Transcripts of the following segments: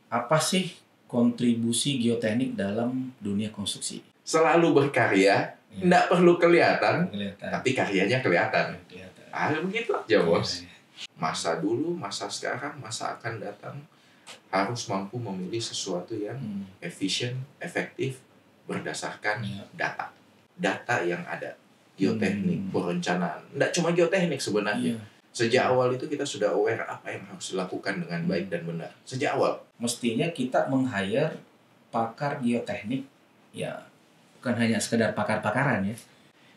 Apa sih kontribusi geoteknik dalam dunia konstruksi? Selalu berkarya, nggak perlu kelihatan, tapi karyanya kelihatan. Begitu aja, Bos. Masa dulu, masa sekarang, masa akan datang harus mampu memilih sesuatu yang efisien, efektif, berdasarkan data. Data yang ada. Geoteknik, perencanaan. Nggak cuma geoteknik sebenarnya. Sejak awal itu kita sudah aware apa yang harus dilakukan dengan baik dan benar. Sejak awal. Mestinya kita meng-hire pakar geoteknik, ya bukan hanya sekedar pakar-pakaran ya.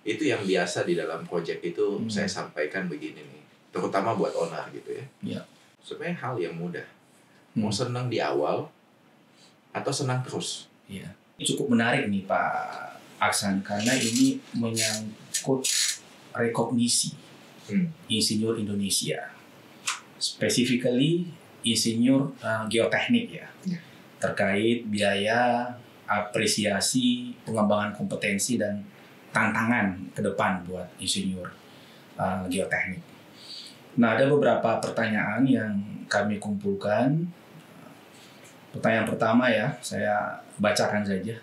Itu yang biasa di dalam proyek itu saya sampaikan begini nih. Terutama buat owner gitu ya. Sebenarnya hal yang mudah. Mau senang di awal atau senang terus. Ini cukup menarik nih Pak Aksan, karena ini menyangkut rekognisi insinyur Indonesia, specifically insinyur geoteknik ya, terkait biaya, apresiasi, pengembangan kompetensi dan tantangan ke depan buat insinyur geoteknik. Nah, ada beberapa pertanyaan yang kami kumpulkan. Pertanyaan pertama ya, saya bacakan saja.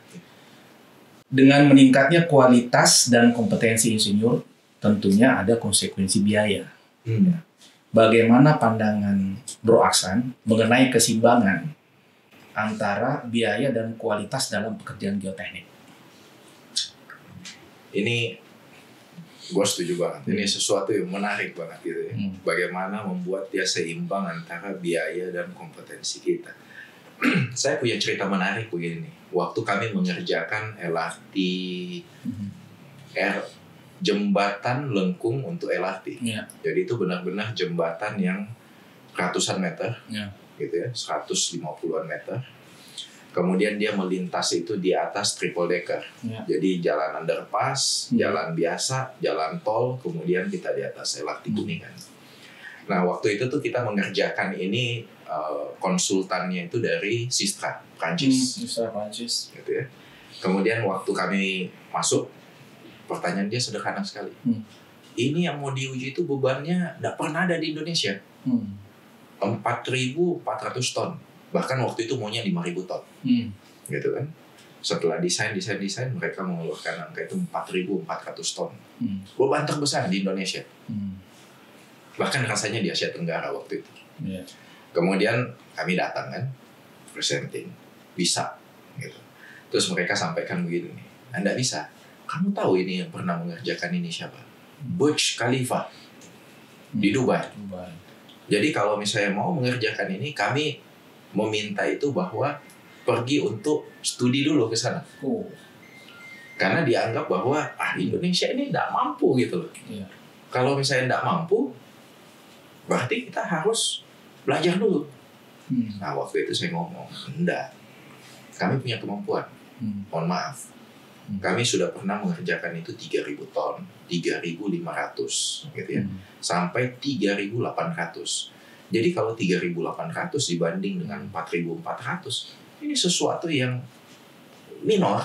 Dengan meningkatnya kualitas dan kompetensi insinyur, tentunya ada konsekuensi biaya. Bagaimana pandangan Bro Aksan mengenai keseimbangan antara biaya dan kualitas dalam pekerjaan geoteknik? Ini gue setuju banget. Ini sesuatu yang menarik banget gitu ya. Bagaimana membuat dia seimbang antara biaya dan kompetensi kita. Saya punya cerita menarik begini nih. Waktu kami mengerjakan LRT jembatan lengkung untuk LRT. Jadi itu benar-benar jembatan yang ratusan meter, gitu ya, 150-an meter. Kemudian dia melintas itu di atas triple decker. Jadi jalan underpass, jalan biasa, jalan tol, kemudian kita di atas LRT Kuningan. Nah, waktu itu tuh kita mengerjakan ini konsultannya itu dari Sistra, Prancis. Gitu ya. Kemudian waktu kami masuk, pertanyaan dia sederhana sekali. Ini yang mau diuji itu bebannya tidak pernah ada di Indonesia. 4.400 ton. Bahkan waktu itu maunya 5.000 ton. Gitu kan. Setelah desain mereka mengeluarkan angka itu 4.400 ton. Beban terbesar di Indonesia. Bahkan rasanya di Asia Tenggara waktu itu. Kemudian kami datang kan, presenting. Bisa. Gitu. Terus mereka sampaikan begini nih. Anda bisa. Kamu tahu ini yang pernah mengerjakan ini siapa? Burj Khalifa di Dubai. Jadi kalau misalnya mau mengerjakan ini, kami meminta itu bahwa pergi untuk studi dulu ke sana. Karena dianggap bahwa Indonesia ini tidak mampu gitu loh. Kalau misalnya tidak mampu, berarti kita harus belajar dulu. Nah waktu itu saya ngomong, enggak. Kami punya kemampuan. Mohon maaf. Kami sudah pernah mengerjakan itu 3.000 ton, 3.500 gitu ya, sampai 3.800. Jadi kalau 3.800 dibanding dengan 4.400, ini sesuatu yang minor,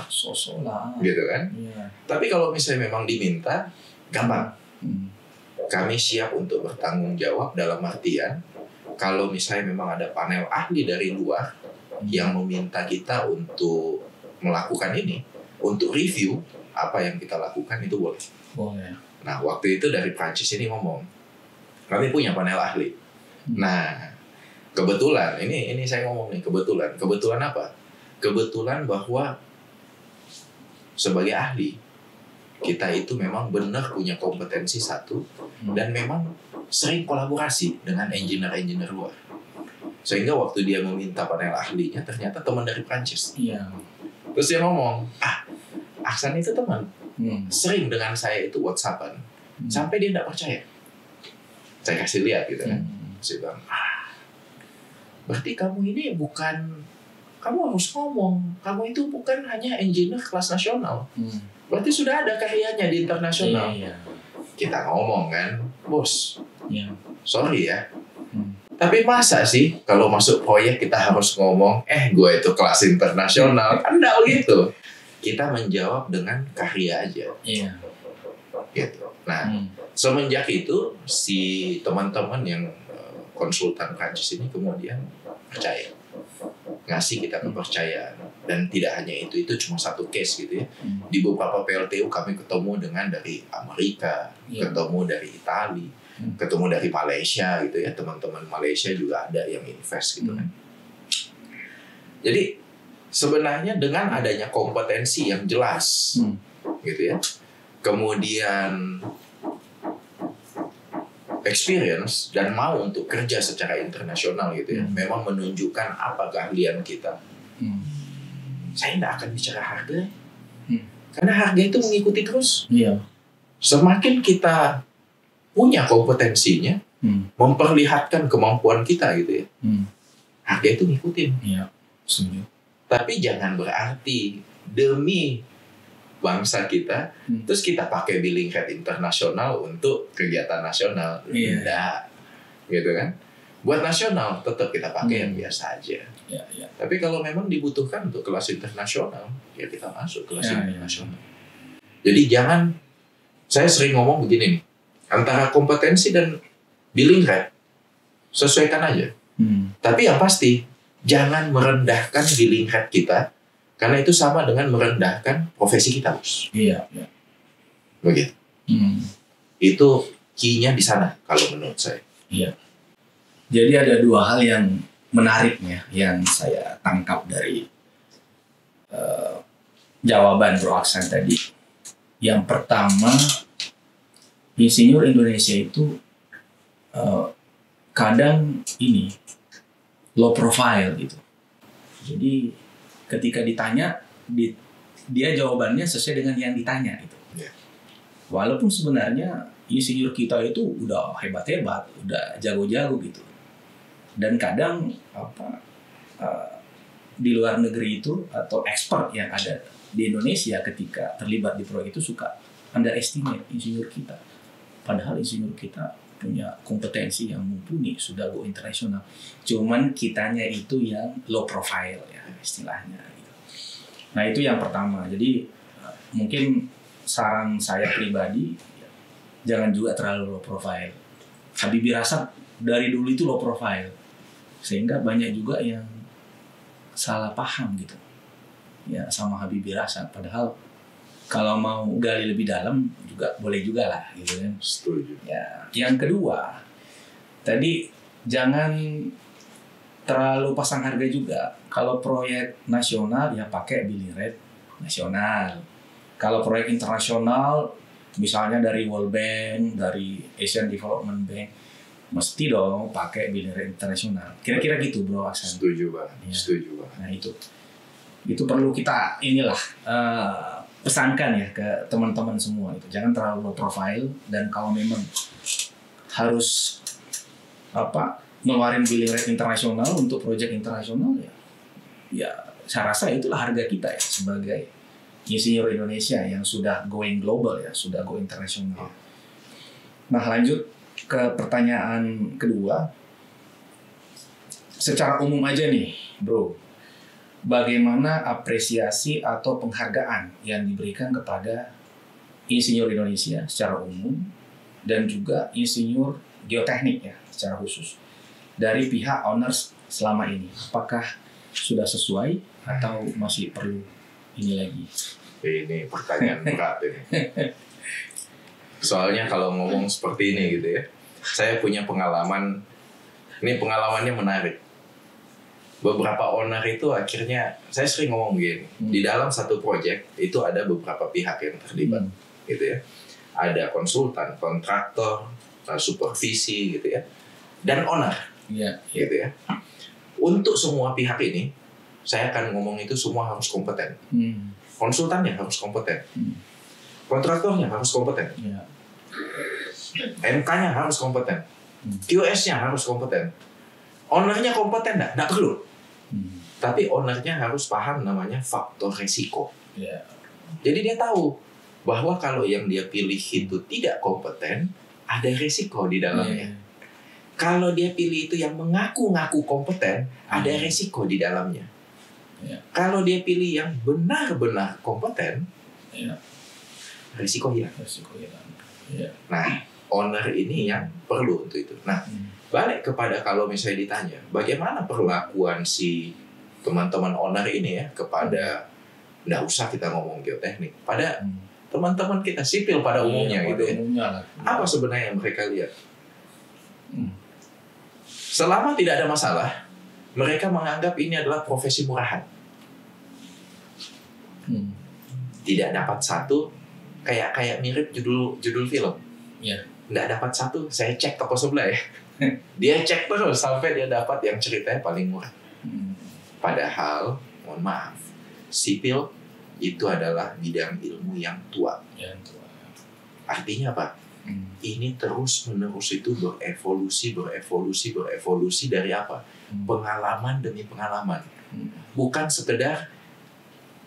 gitu kan? Tapi kalau misalnya memang diminta, gampang. Kami siap untuk bertanggung jawab dalam artian, kalau misalnya memang ada panel ahli dari luar yang meminta kita untuk melakukan ini, untuk review apa yang kita lakukan itu boleh. Nah waktu itu dari Prancis ini ngomong, kami punya panel ahli. Nah kebetulan ini saya ngomong nih, kebetulan apa? Kebetulan bahwa sebagai ahli kita itu memang benar punya kompetensi satu dan memang sering kolaborasi dengan engineer luar. Sehingga waktu dia meminta panel ahlinya ternyata teman dari Prancis. Terus dia ngomong, Aksan itu teman, sering dengan saya itu WhatsAppan, sampai dia tidak percaya. Saya kasih lihat gitu kan, saya bilang, berarti kamu ini bukan, kamu harus ngomong, kamu itu bukan hanya engineer kelas nasional, berarti sudah ada karyanya di internasional. Kita ngomong kan, bos, sorry ya. Tapi masa sih kalau masuk proyek kita harus ngomong, gue itu kelas internasional, kan enggak begitu. Kita menjawab dengan karya aja. Gitu. Nah, semenjak itu si teman-teman yang konsultan Prancis ini kemudian percaya. ngasih kita kepercayaan. Dan tidak hanya itu cuma satu case gitu ya. Di beberapa PLTU kami ketemu dengan dari Amerika, ketemu dari Italia, ketemu dari Malaysia gitu ya. Teman-teman Malaysia juga ada yang invest gitu kan. Jadi sebenarnya dengan adanya kompetensi yang jelas gitu ya, kemudian experience dan mau untuk kerja secara internasional gitu ya, memang menunjukkan apa keahlian kita. Saya tidak akan bicara harga, karena harga itu mengikuti terus. Semakin kita punya kompetensinya, memperlihatkan kemampuan kita gitu ya, harga itu ngikutin. Tapi jangan berarti demi bangsa kita, terus kita pakai billing rate internasional untuk kegiatan nasional. Tidak, gitu kan? Buat nasional tetap kita pakai yang biasa aja. Tapi kalau memang dibutuhkan untuk kelas internasional, ya kita masuk kelas internasional. Jadi jangan, saya sering ngomong begini nih, antara kompetensi dan billing rate sesuaikan aja. Tapi yang pasti jangan merendahkan billing rate kita. Karena itu sama dengan merendahkan profesi kita, Bos. Begitu. Itu key-nya di sana kalau menurut saya. Jadi ada dua hal yang menariknya yang saya tangkap dari jawaban Bro Aksan tadi. Yang pertama, insinyur Indonesia itu kadang ini low profile gitu. Jadi ketika ditanya, dia jawabannya sesuai dengan yang ditanya gitu. Walaupun sebenarnya insinyur kita itu udah hebat-hebat, udah jago-jago gitu. Dan kadang di luar negeri itu atau expert yang ada di Indonesia ketika terlibat di proyek itu suka underestimate insinyur kita. Padahal insinyur kita punya kompetensi yang mumpuni, sudah go internasional. Cuman kitanya itu yang low profile ya istilahnya. Nah itu yang pertama. Jadi mungkin saran saya pribadi, jangan juga terlalu low profile. Habibie Rasad dari dulu itu low profile, sehingga banyak juga yang salah paham gitu ya sama Habibie Rasad. Padahal kalau mau gali lebih dalam juga boleh juga lah gitu kan. Setuju. Ya, yang kedua, tadi jangan terlalu pasang harga juga. Kalau proyek nasional ya pakai billing rate nasional. Kalau proyek internasional misalnya dari World Bank, dari Asian Development Bank, mesti dong pakai billing rate internasional. Kira-kira gitu Bro Aksan. Setuju banget. Ya. Setuju banget. Nah itu perlu kita pesankan ya ke teman-teman semua itu. Jangan terlalu low profile, dan kalau memang harus ngeluarin billing rate internasional untuk proyek internasional ya saya rasa itulah harga kita ya sebagai insinyur Indonesia yang sudah going global ya, sudah go internasional. Nah lanjut ke pertanyaan kedua, secara umum aja nih Bro, bagaimana apresiasi atau penghargaan yang diberikan kepada insinyur Indonesia secara umum dan juga insinyur geoteknik ya secara khusus dari pihak owners selama ini? Apakah sudah sesuai atau masih perlu ini lagi? Ini pertanyaan berat ini. Soalnya kalau ngomong seperti ini gitu ya, saya punya pengalaman. Ini pengalamannya menarik. Beberapa owner itu akhirnya, saya sering ngomong begini, di dalam satu proyek itu ada beberapa pihak yang terlibat, gitu ya. Ada konsultan, kontraktor, supervisi, gitu ya, dan owner, gitu ya. Untuk semua pihak ini, saya akan ngomong itu semua harus kompeten. Konsultannya harus kompeten, kontraktornya harus kompeten, MK-nya harus kompeten, QS-nya harus kompeten. Ownernya kompeten nggak perlu. Tapi ownernya harus paham namanya faktor resiko. Jadi dia tahu bahwa kalau yang dia pilih itu tidak kompeten, ada resiko di dalamnya. Kalau dia pilih itu yang mengaku-ngaku kompeten, ada resiko di dalamnya. Kalau dia pilih yang benar-benar kompeten, resiko hilang. Nah, owner ini yang perlu untuk itu. Nah, balik kepada kalau misalnya ditanya, bagaimana perlakuan si teman-teman owner ini ya kepada, nggak usah kita ngomong geoteknik, pada teman-teman kita sipil pada umumnya gitu ya. Apa sebenarnya yang mereka lihat? Selama tidak ada masalah, mereka menganggap ini adalah profesi murahan. Tidak dapat satu, kayak mirip judul film. Nggak dapat satu, saya cek toko sebelah ya. Dia cek terus sampai dia dapat yang ceritanya paling murah. Padahal, mohon maaf, sipil itu adalah bidang ilmu yang tua. Artinya apa? Ini terus menerus itu berevolusi dari apa? Pengalaman demi pengalaman. Bukan sekedar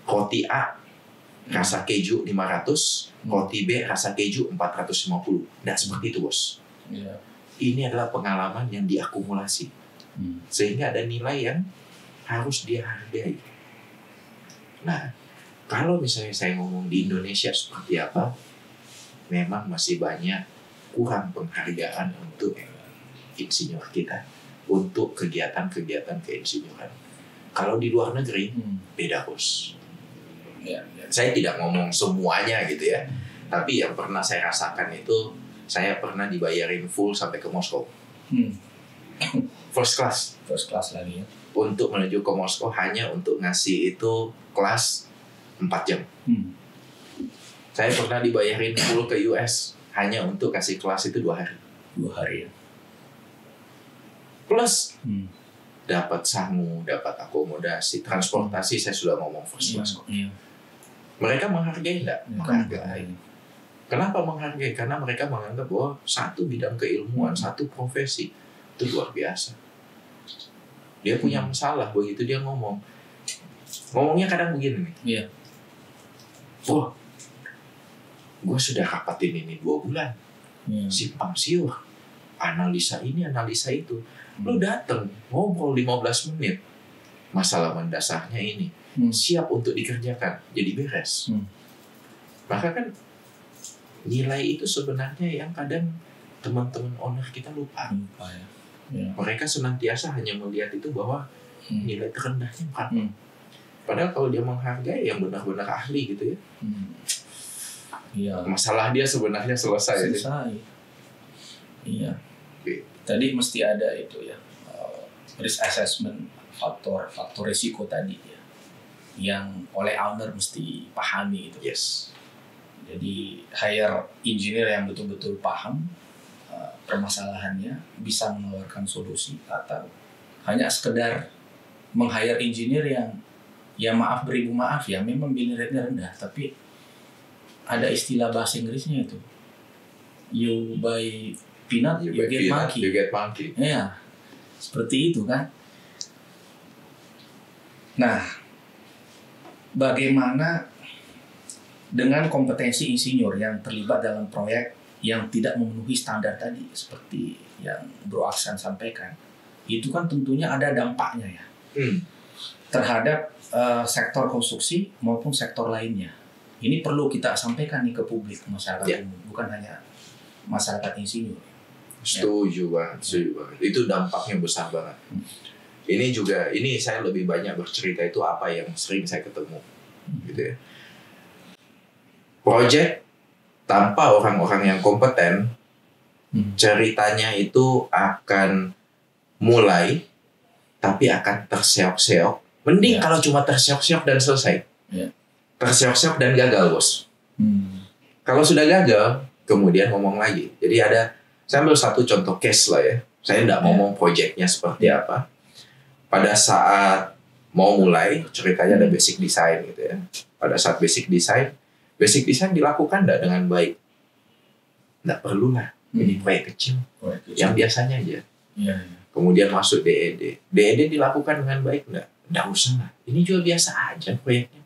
roti A rasa keju 500, roti B rasa keju 450. Nggak seperti itu, bos. Ini adalah pengalaman yang diakumulasi. Sehingga ada nilai yang harus dia hargai. Nah, kalau misalnya saya ngomong di Indonesia seperti apa, memang masih banyak kurang penghargaan untuk insinyur kita, untuk kegiatan-kegiatan keinsinyuran. Kalau di luar negeri, beda, bos. Saya tidak ngomong semuanya gitu ya, tapi yang pernah saya rasakan itu, saya pernah dibayarin full sampai ke Moskow. First class lagi ya. Untuk menuju ke Moskow hanya untuk ngasih itu kelas 4 jam. Saya pernah dibayarin full ke US hanya untuk kasih kelas itu 2 hari. 2 hari ya. Plus dapat sangu, dapat akomodasi, transportasi, saya sudah ngomong first class. Mereka menghargai enggak? Menghargai. Kenapa menghargai? Karena mereka menganggap bahwa satu bidang keilmuan, satu profesi itu luar biasa. Dia punya masalah, begitu dia ngomongnya kadang begini nih. Wah, gue sudah rapatin ini 2 bulan, simpang siur, analisa ini, analisa itu. Lu dateng, ngobrol 15 menit, masalah mendasarnya ini, siap untuk dikerjakan, jadi beres. Maka kan nilai itu sebenarnya yang kadang teman-teman owner kita lupa. Mereka senantiasa hanya melihat itu bahwa nilai terendahnya 4. Padahal kalau dia menghargai yang benar-benar ahli gitu ya, masalah dia sebenarnya selesai. Tadi mesti ada itu ya, risk assessment, faktor risiko tadi ya, yang oleh owner mesti pahami itu. Jadi hire engineer yang betul-betul paham permasalahannya, bisa menawarkan solusi, atau hanya sekedar meng-hire engineer yang ya maaf beribu maaf ya, memang billing rate-nya rendah, tapi ada istilah bahasa Inggrisnya itu, you buy peanut, you get monkey. Ya, seperti itu kan. Nah, bagaimana dengan kompetensi insinyur yang terlibat dalam proyek yang tidak memenuhi standar tadi, seperti yang Bro Aksan sampaikan, itu kan tentunya ada dampaknya ya terhadap sektor konstruksi maupun sektor lainnya. Ini perlu kita sampaikan nih ke publik, masyarakat umum, bukan hanya masyarakat insinyur. Setuju banget. Itu dampaknya besar banget. Ini saya lebih banyak bercerita itu apa yang sering saya ketemu, gitu ya. Project tanpa orang-orang yang kompeten, ceritanya itu akan mulai, tapi akan terseok-seok. Mending kalau cuma terseok-seok dan selesai. Terseok-seok dan gagal, bos. Kalau sudah gagal, kemudian ngomong lagi. Jadi saya ambil satu contoh case lah ya. Saya tidak ngomong projectnya seperti apa. Pada saat mau mulai, ceritanya ada basic design gitu ya. Pada saat basic design dilakukan tidak dengan baik. Tidak perlulah. Ini proyek kecil. Yang biasanya aja. Kemudian masuk DED. DED dilakukan dengan baik enggak? Enggak usah lah. Ini juga biasa aja proyeknya.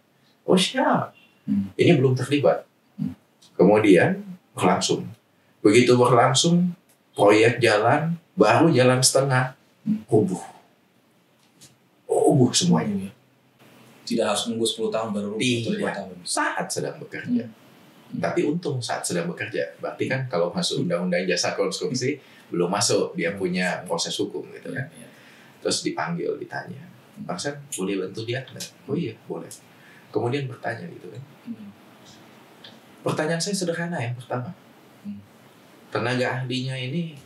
Oh siap. Ini belum terlibat. Kemudian berlangsung. Begitu berlangsung, proyek jalan, baru jalan setengah, rubuh semuanya. Tidak harus nunggu 10 tahun baru rubuh. 2 tahun. Saat sedang bekerja. Tapi untung saat sedang bekerja. Berarti kan kalau masuk undang-undang jasa konstruksi, belum masuk dia punya proses hukum gitu kan. Terus dipanggil, ditanya. Bang San boleh bantu dia nggak? Oh iya boleh. Kemudian bertanya gitu kan. Pertanyaan saya sederhana yang pertama. Tenaga ahlinya ini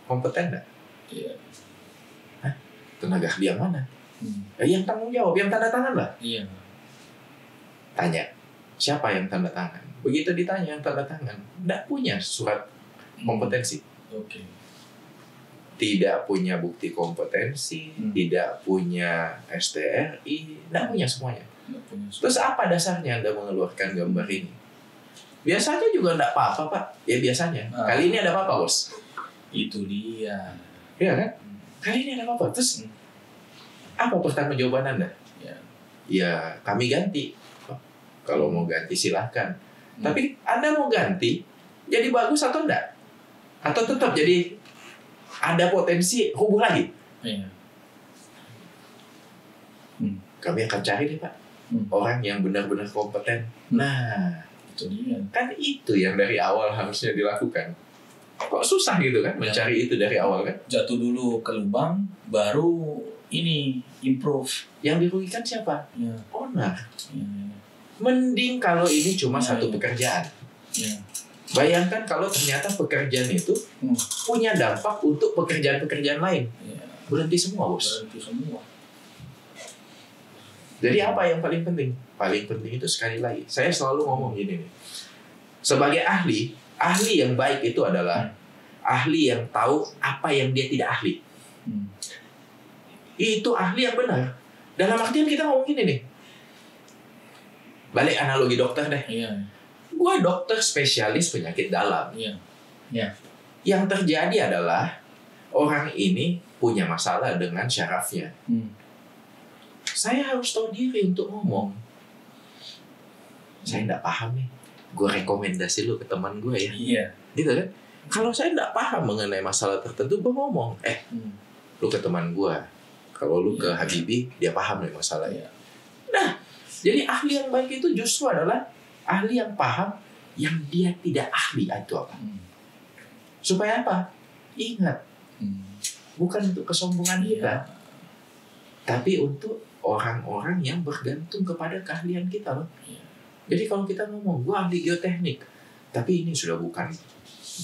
kompeten nggak? Iya. Hah? Tenaga ahli yang mana? Yang tanggung jawab, yang tanda tangan lah. Iya. Tanya, siapa yang tanda tangan? Begitu ditanya yang tanda tangan, nggak punya surat kompetensi. Oke. Tidak punya bukti kompetensi, tidak punya STRI, nggak punya semuanya. Terus apa dasarnya Anda mengeluarkan gambar ini? Biasanya juga nggak apa-apa, Pak. Ya biasanya. Kali ini ada apa-apa, Bos? Itu dia. Iya kan? Kali ini ada apa-apa. Terus apa pertanggungjawaban Anda? Ya kami ganti. Kalau mau ganti silahkan. Tapi Anda mau ganti, jadi bagus atau enggak? Atau tetap jadi ada potensi rubuh lagi? Iya. Kami akan cari deh Pak, orang yang benar-benar kompeten. Nah, itu dia. Kan itu yang dari awal harusnya dilakukan. Kok susah gitu kan mencari itu dari awal kan? Jatuh dulu ke lubang, baru ini improve. Yang dirugikan siapa? Ya. Owner. Ya. Mending kalau ini cuma satu pekerjaan. Ya. Bayangkan kalau ternyata pekerjaan itu punya dampak untuk pekerjaan-pekerjaan lain. Ya. Berhenti semua, Bos. Berhenti semua. Jadi apa yang paling penting? Paling penting itu sekali lagi. Saya selalu ngomong gini nih. Sebagai ahli yang baik itu adalah ahli yang tahu apa yang dia tidak ahli. Itu ahli yang benar. Dalam artian kita ngomong gini nih. Balik analogi dokter deh. Iya. Gua dokter spesialis penyakit dalam. Iya. Ya. Yang terjadi adalah orang ini punya masalah dengan syarafnya. Saya harus tahu diri untuk ngomong. Saya nggak paham nih. Gue rekomendasi lu ke teman gue ya. Iya. Gitu kan? Kalau saya nggak paham mengenai masalah tertentu, gue ngomong. Lu ke teman gue. Kalau lu ke Habibie, dia paham nih masalahnya. Nah, jadi ahli yang baik itu justru adalah ahli yang paham yang dia tidak ahli itu apa. Supaya apa? Ingat, bukan untuk kesombongan kita, tapi untuk orang-orang yang bergantung kepada keahlian kita loh. Jadi kalau kita ngomong, gue ahli geoteknik, tapi ini sudah bukan,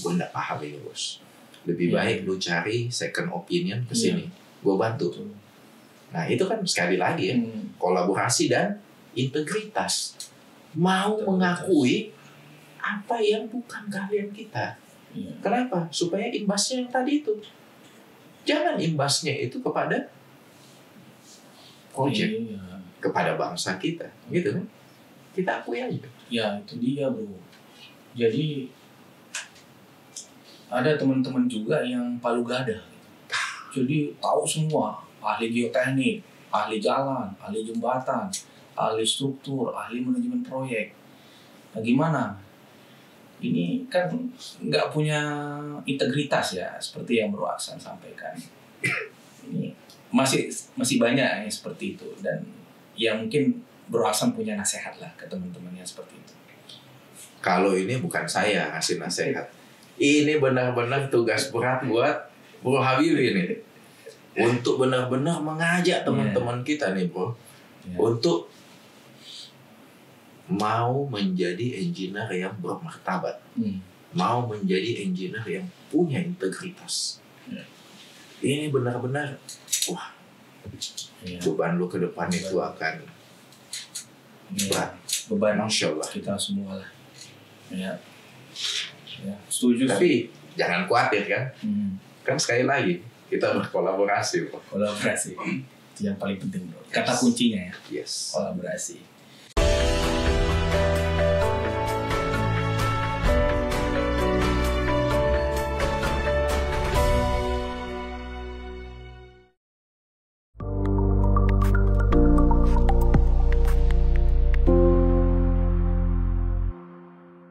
gue nggak paham ini bos. Lebih baik lu cari second opinion ke sini, gue bantu. Nah itu kan sekali lagi ya, kolaborasi dan integritas. Mau mengakui apa yang bukan keahlian kita. Kenapa? Supaya imbasnya yang tadi itu. Jangan imbasnya itu kepada project, kepada bangsa kita, gitu kan? Kita akui aja. Ya itu dia bro. Jadi ada teman-teman juga yang palu gada. Jadi tahu semua, ahli geoteknik, ahli jalan, ahli jembatan, ahli struktur, ahli manajemen proyek. Nah gimana? Ini kan nggak punya integritas ya, seperti yang Bro Aksan sampaikan. Ini masih banyak yang seperti itu, dan ya mungkin Bro Aksan punya nasihat lah ke teman-temannya seperti itu. Kalau ini bukan saya ngasih nasihat, ini benar-benar tugas berat buat Bro Habibie ini, untuk benar-benar mengajak teman-teman kita nih bro, untuk mau menjadi engineer yang bermartabat, mau menjadi engineer yang punya integritas. Ini benar-benar, wah, beban lu ke depan itu akan berat. Beban Masya Allah. Kita semua lah. Ya, setuju. Tapi jangan khawatir kan, kan sekali lagi kita berkolaborasi bro. Kolaborasi itu yang paling penting bro. Kata kuncinya ya. Yes. Kolaborasi.